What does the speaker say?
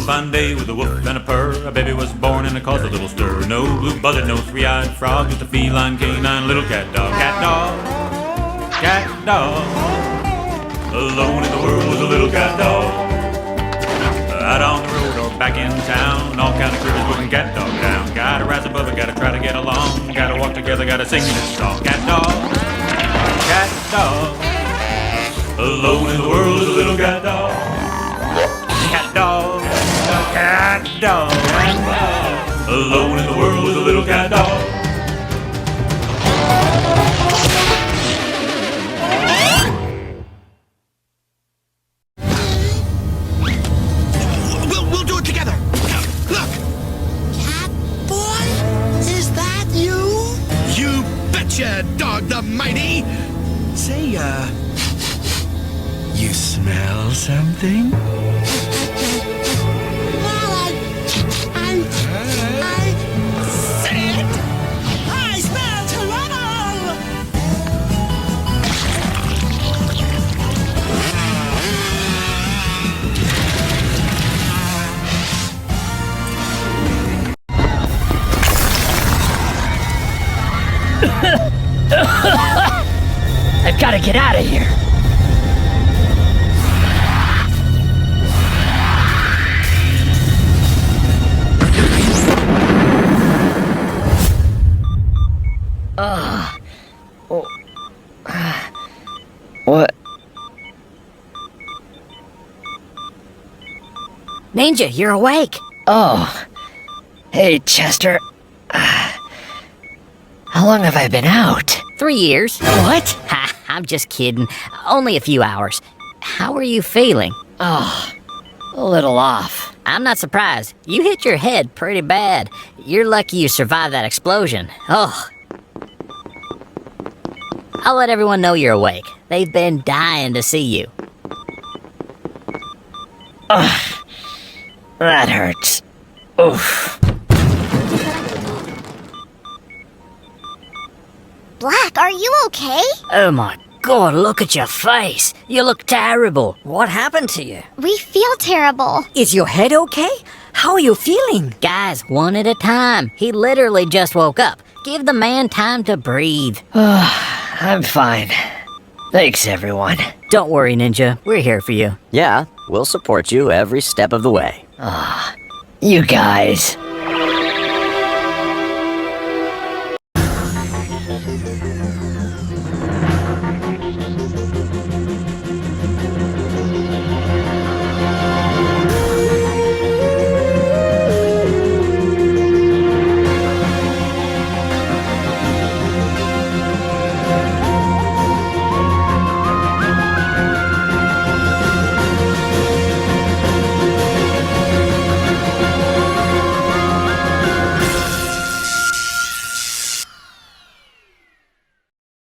fine day with a woof and a purr, a baby was born and it caused a little stir. No blue buzzard, no three-eyed frog, just a feline canine little cat dog. Cat dog, cat dog. Alone in the world was a little cat dog. Out on the road or back in town, all kind of critters moving cat dog down. Gotta rise above it, gotta try to get along, gotta walk together, gotta sing this song. Cat dog, cat dog. Alone in the world is a little cat dog. Cat dog, cat dog. Alone in the world is a little cat dog. We'll do it together. Look. Cat boy? Is that you? You betcha, Dog the Mighty. Say, you smell something? Well, I Say it. I smell trouble! I've got to get out of here. What? Ninja, you're awake. Oh. Hey, Chester. How long have I been out? 3 years. What? Ha, I'm just kidding. Only a few hours. How are you feeling? Oh, a little off. I'm not surprised. You hit your head pretty bad. You're lucky you survived that explosion. Oh. I'll let everyone know you're awake. They've been dying to see you. Ugh. That hurts. Oof. Black, are you okay? Oh my god, look at your face. You look terrible. What happened to you? We feel terrible. Is your head okay? How are you feeling? Guys, one at a time. He literally just woke up. Give the man time to breathe. I'm fine. Thanks, everyone. Don't worry, Ninja. We're here for you. Yeah, we'll support you every step of the way. You guys.